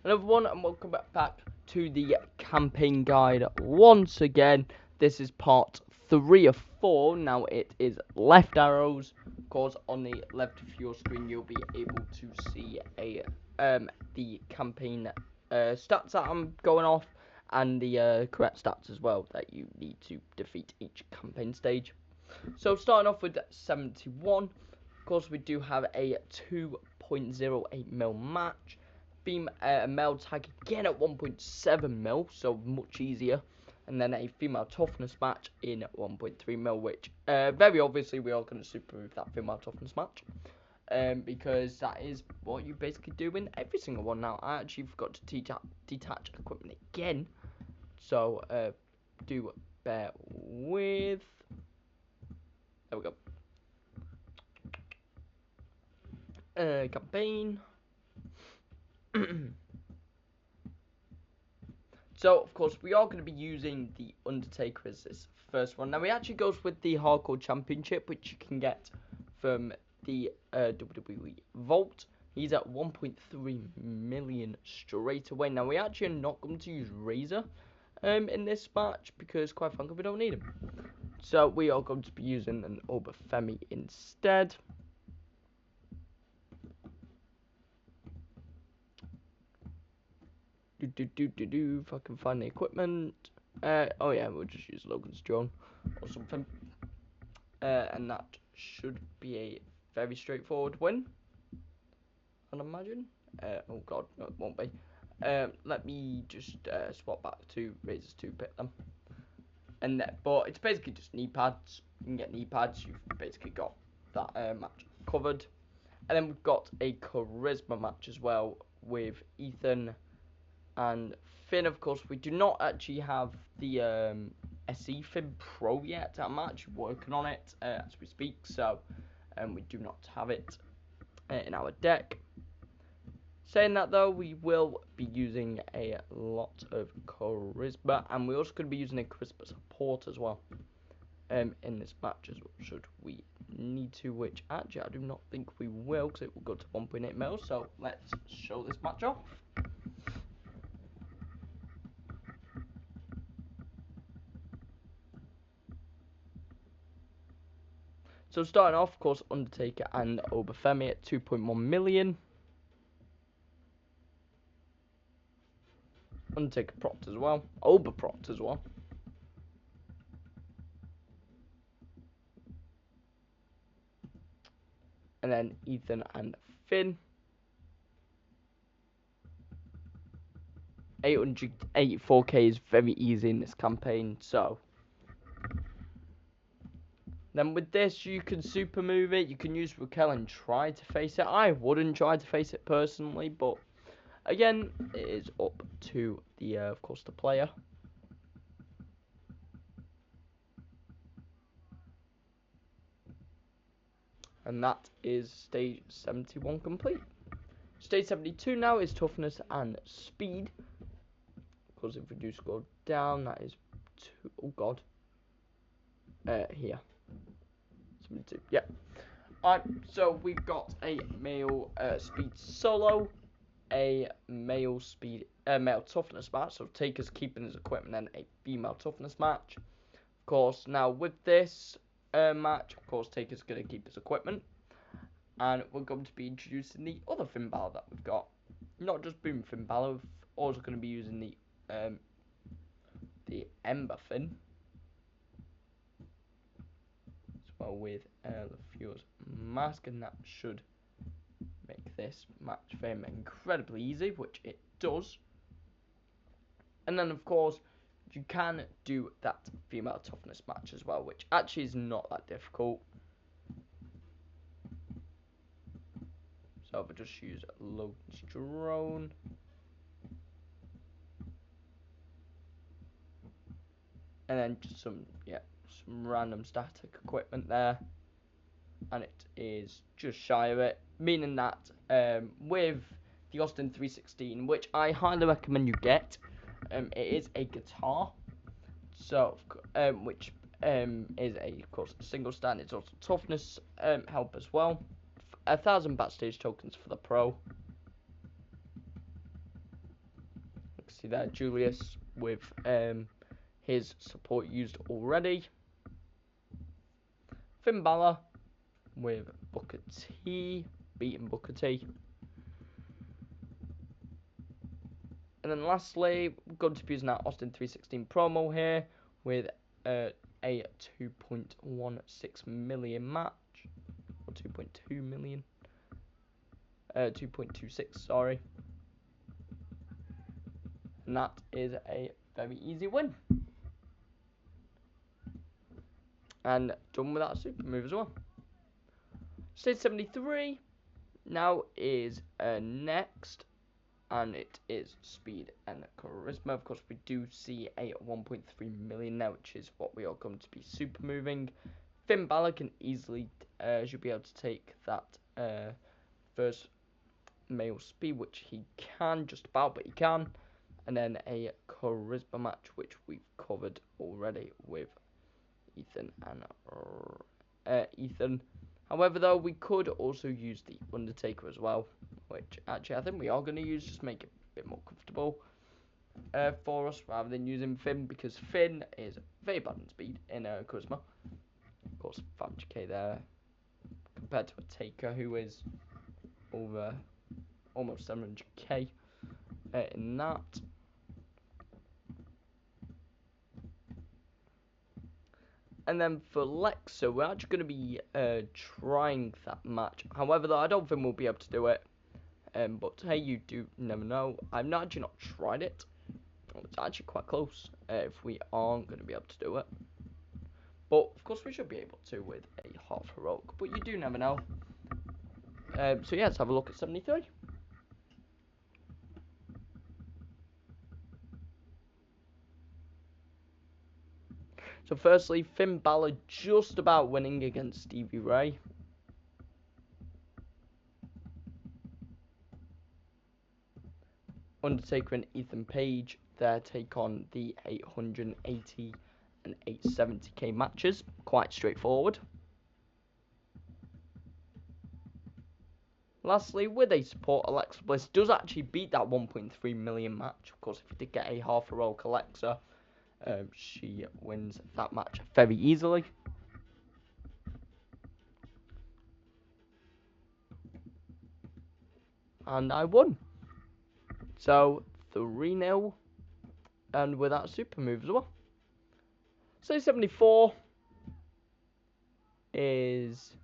Hello everyone, and welcome back to the campaign guide once again. This is part 3 of 4. Now it is left arrows. Of course, on the left of your screen you'll be able to see the campaign stats that I'm going off, and the correct stats as well that you need to defeat each campaign stage. So starting off with 71, of course we do have a 2.08 mil match. Male tag again at 1.7 mil, so much easier. And then a female toughness match in 1.3 mil, which very obviously we are going to super move that female toughness match. Because that is what you basically do in every single one. Now, I actually forgot to detach equipment again. So, do bear with. There we go. Campaign. So, of course, we are going to be using the Undertaker as this first one. Now, he actually goes with the Hardcore Championship, which you can get from the WWE Vault. He's at 1.3 million straight away. Now, we actually are not going to use Razor in this match because, quite frankly, we don't need him. So, we are going to be using an Obafemi instead. If I can find the equipment. Oh yeah, we'll just use Logan's drone or something. And that should be a very straightforward win, I'd imagine. Oh god, no, it won't be. Let me just swap back to Razors to pick them. And but it's basically just knee pads. You can get knee pads. You've basically got that match covered. And then we've got a charisma match as well with Ethan and Finn. Of course, we do not actually have the SE Finn Pro yet. I'm actually working on it as we speak, so we do not have it in our deck. Saying that though, we will be using a lot of charisma, and we're also going to be using a charisma support as well in this match as well, should we need to, which actually I do not think we will, because it will go to 1.8 mil. So let's show this match off. So starting off, of course, Undertaker and Obafemi at 2.1 million. Undertaker propped as well. Oba propped as well. And then Ethan and Finn. 884k is very easy in this campaign, so. Then with this, you can super move it. You can use Raquel and try to face it. I wouldn't try to face it personally, but again, it is up to the, of course, the player. And that is stage 71 complete. Stage 72 now is toughness and speed. Because if we do scroll down, that is 2. Oh god. Here. 72. Yeah. So we've got a male speed solo, a male toughness match. So Taker's keeping his equipment, and a female toughness match. Of course, now with this match, of course, Taker's going to keep his equipment. And we're going to be introducing the other Finn Balor that we've got. Not just Boom Finn Balor, we're also going to be using the Ember Finn. As well with LaFure's mask, and that should make this match for him incredibly easy, which it does. And then, of course, you can do that female toughness match as well, which actually is not that difficult. So if I just use Logan's drone. And then just some random static equipment there. And it is just shy of it. Meaning that with the Austin 316, which I highly recommend you get, it is a guitar. So, which is of course, a single stand. It's also toughness help as well. 1,000 backstage tokens for the pro. see there, Julius with his support used already. Finn Balor with Booker T, beating Booker T. And then lastly, we're going to be using our Austin 316 promo here with a 2.16 million match, or 2.2 million, 2.26, sorry. And that is a very easy win. And done with that super move as well. Stage 73 now is next, and it is speed and charisma. Of course, we do see a 1.3 million now, which is what we are going to be super moving. Finn Balor can easily should be able to take that first male speed, which he can just about, but he can. And then a charisma match, which we've covered already with Ethan and Ethan. However, though, we could also use the Undertaker as well, which actually I think we are going to use, just make it a bit more comfortable for us, rather than using Finn, because Finn is very bad in speed in charisma. Of course, 500k there, compared to a Taker who is over almost 700k in that. And then for Lexa, we're actually going to be trying that match. However, though, I don't think we'll be able to do it. But hey, you do never know. I've actually not tried it. It's actually quite close if we aren't going to be able to do it. But, of course, we should be able to with a half heroic. But you do never know. So, yeah, let's have a look at 73. So, firstly, Finn Balor just about winning against Stevie Ray. Undertaker and Ethan Page, their take on the 880 and 870k matches. Quite straightforward. Lastly, with a support, Alexa Bliss does actually beat that 1.3 million match. Of course, if we did get a half heroic Alexa, she wins that match very easily. And I won. So, 3-0. And with that super move as well. So, 74 is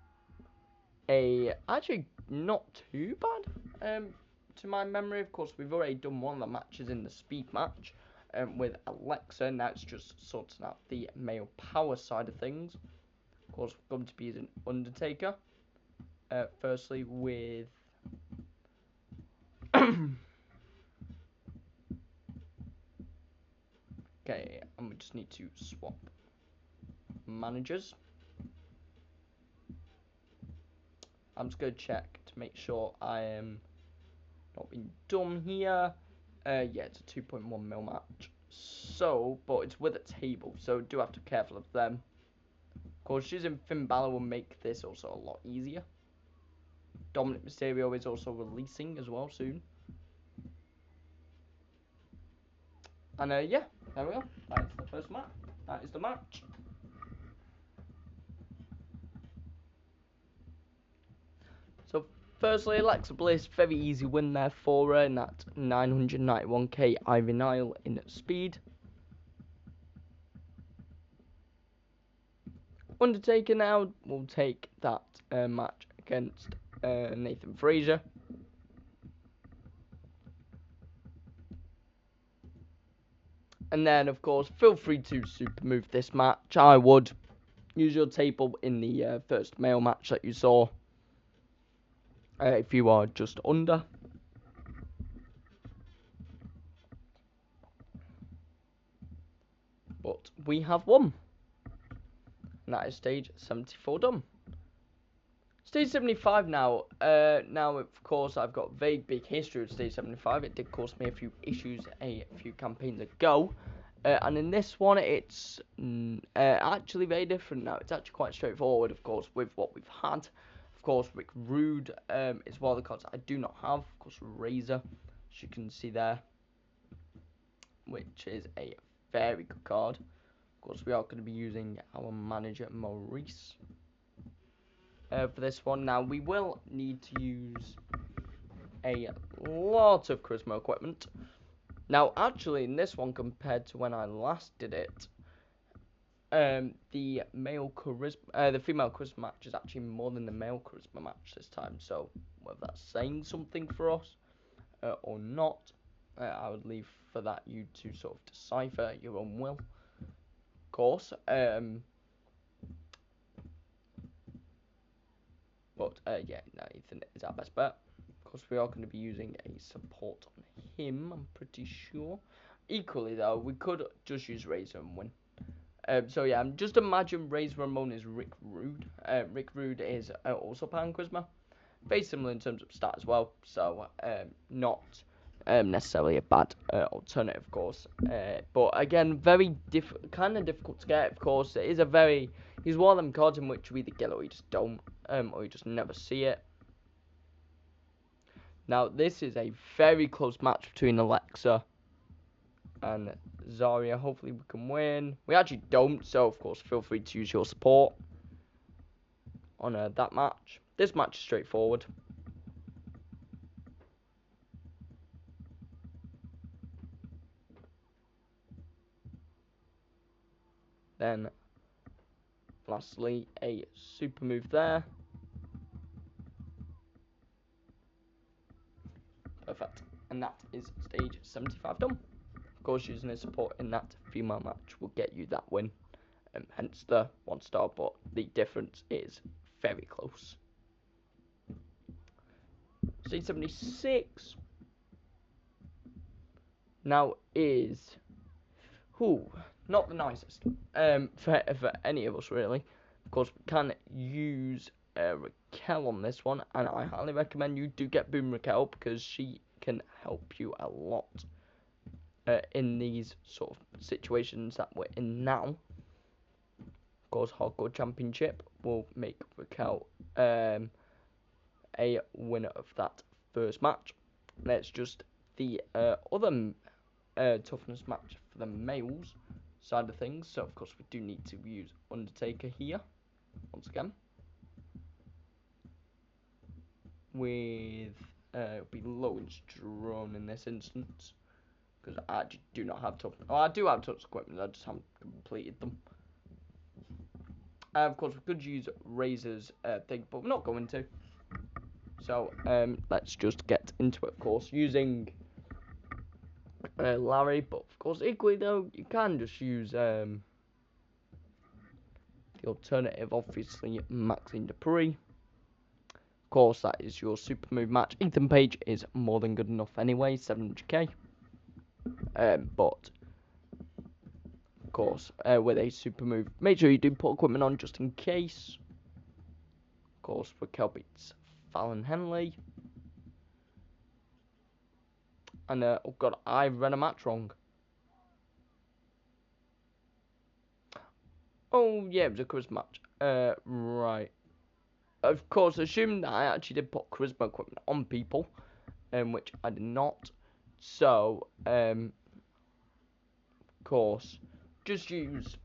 actually not too bad. To my memory, of course, we've already done one of the matches in the speed match with Alexa. Now it's just sorting out the male power side of things. Of course, we're going to be using Undertaker. Firstly, with okay, and we just need to swap managers. I'm just going to check to make sure I am not being dumb here. Yeah, it's a 2.1 mil match. So, but it's with a table, so do have to be careful of them. Of course, using Finn Balor will make this also a lot easier. Dominic Mysterio is also releasing as well soon. And yeah, there we go. That's the first match. That is the match. So, firstly, Alexa Bliss, very easy win there for her in that 991k Ivy Nile in speed. Undertaker now will take that match against Nathan Frazier. And then, of course, feel free to super move this match. I would use your table in the first male match that you saw. If you are just under. But we have won. And that is stage 74 done. Stage 75 now. Now, of course, I've got a very big history of stage 75. It did cost me a few issues a few campaigns ago. And in this one, it's actually very different now. It's actually quite straightforward, of course, with what we've had. Of course, Rick Rude is one of the cards I do not have. Of course, Razor, as you can see there. which is a very good card. Of course, we are going to be using our manager Maurice for this one. Now, we will need to use a lot of charisma equipment. Now, actually, in this one, compared to when I last did it, the female charisma match is actually more than the male charisma match this time. So, whether that's saying something for us or not, I would leave for that you to sort of decipher your own will. Of course, but yeah, no, Ethan is our best bet. Of course, we are going to be using a support on him, I'm pretty sure. Equally, though, we could just use Razor and win. So yeah, just imagine Razor Ramon is Rick Rude. Rick Rude is also Pan Charisma. Very similar in terms of stat as well, so not necessarily a bad alternative, of course. But again, very kind of difficult to get, of course. It is he's one of them cards in which you either get or you just don't, or you just never see it. Now, this is a very close match between Alexa and Zarya. Hopefully we can win. We actually don't, so of course feel free to use your support on that match. This match is straightforward. Then, lastly, a super move there. Perfect. And that is stage 75 done. Of course, using his support in that female match will get you that win. Hence the 1 star, but the difference is very close. Stage 76 now is not the nicest for any of us, really. Of course, we can use Raquel on this one, and I highly recommend you do get Boom Raquel because she can help you a lot in these sort of situations that we're in now. Of course, Hardcore Championship will make Raquel a winner of that first match. Let's just the other toughness match for the males side of things. So, of course, we do need to use Undertaker here once again. With it'll be low and strong in this instance because I actually do not have tough. Oh, I do have tough equipment. I just haven't completed them. Of course, we could use Razor's thing, but we're not going to. So let's just get into it. Of course, using Larry, but of course, equally though, you can just use the alternative. Obviously, Maxine Dupree. Of course, that is your super move match. Ethan Page is more than good enough anyway, 700k. But of course, with a super move, make sure you do put equipment on just in case. Of course, Raquel beats Fallon Henley. And oh god, I ran a match wrong. Oh yeah, it was a charisma match. Right. Of course, assume that I actually did put charisma equipment on people, which I did not. So, of course, just use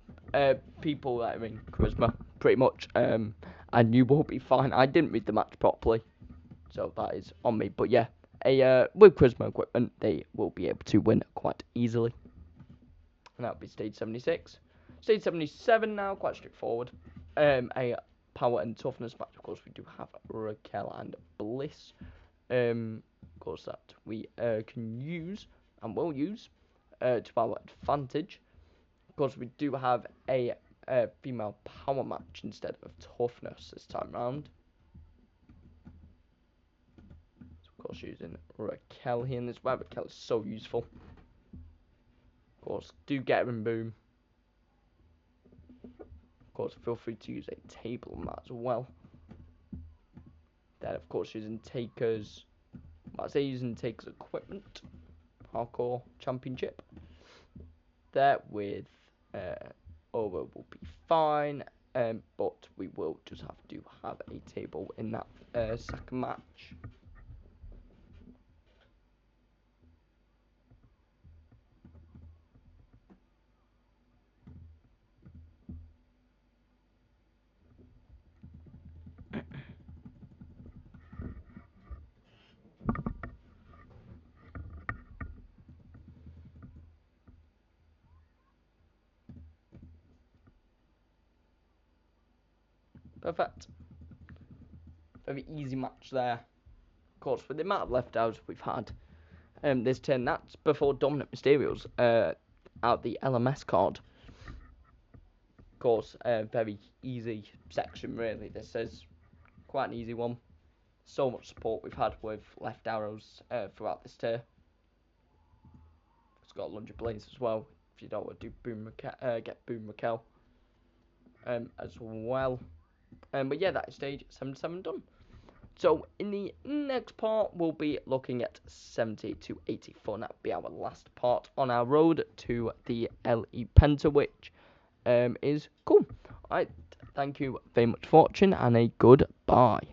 people that are in charisma, pretty much, and you will be fine. I didn't read the match properly, so that is on me. But yeah, with charisma equipment, they will be able to win quite easily. And that would be stage 76. Stage 77 now, quite straightforward. A power and toughness match. Of course, we do have Raquel and Bliss. Of course, that we can use and will use to our advantage. Of course, we do have a female power match instead of toughness this time round. So, of course, using Raquel here, and this is why Raquel is so useful. Of course, do get her in Boom. Of course, feel free to use a table on that as well. Then, of course, using Taker's, I say using Taker's equipment, Hardcore Championship. There with over will be fine, but we will just have to have a table in that second match. Perfect. Very easy match there. Of course, with the amount of left outs we've had this turn, that's before Dominant Mysterios out the LMS card. Of course, very easy section, really. This is quite an easy one. So much support we've had with left arrows throughout this tier. It's got Lunge Blaze as well, if you don't want to do Boom get Boom Raquel as well. But yeah, that is stage 77 done. So in the next part, we'll be looking at 70 to 84. That'll be our last part on our road to the LE Penta, which is cool. Alright, thank you very much for watching, and a goodbye.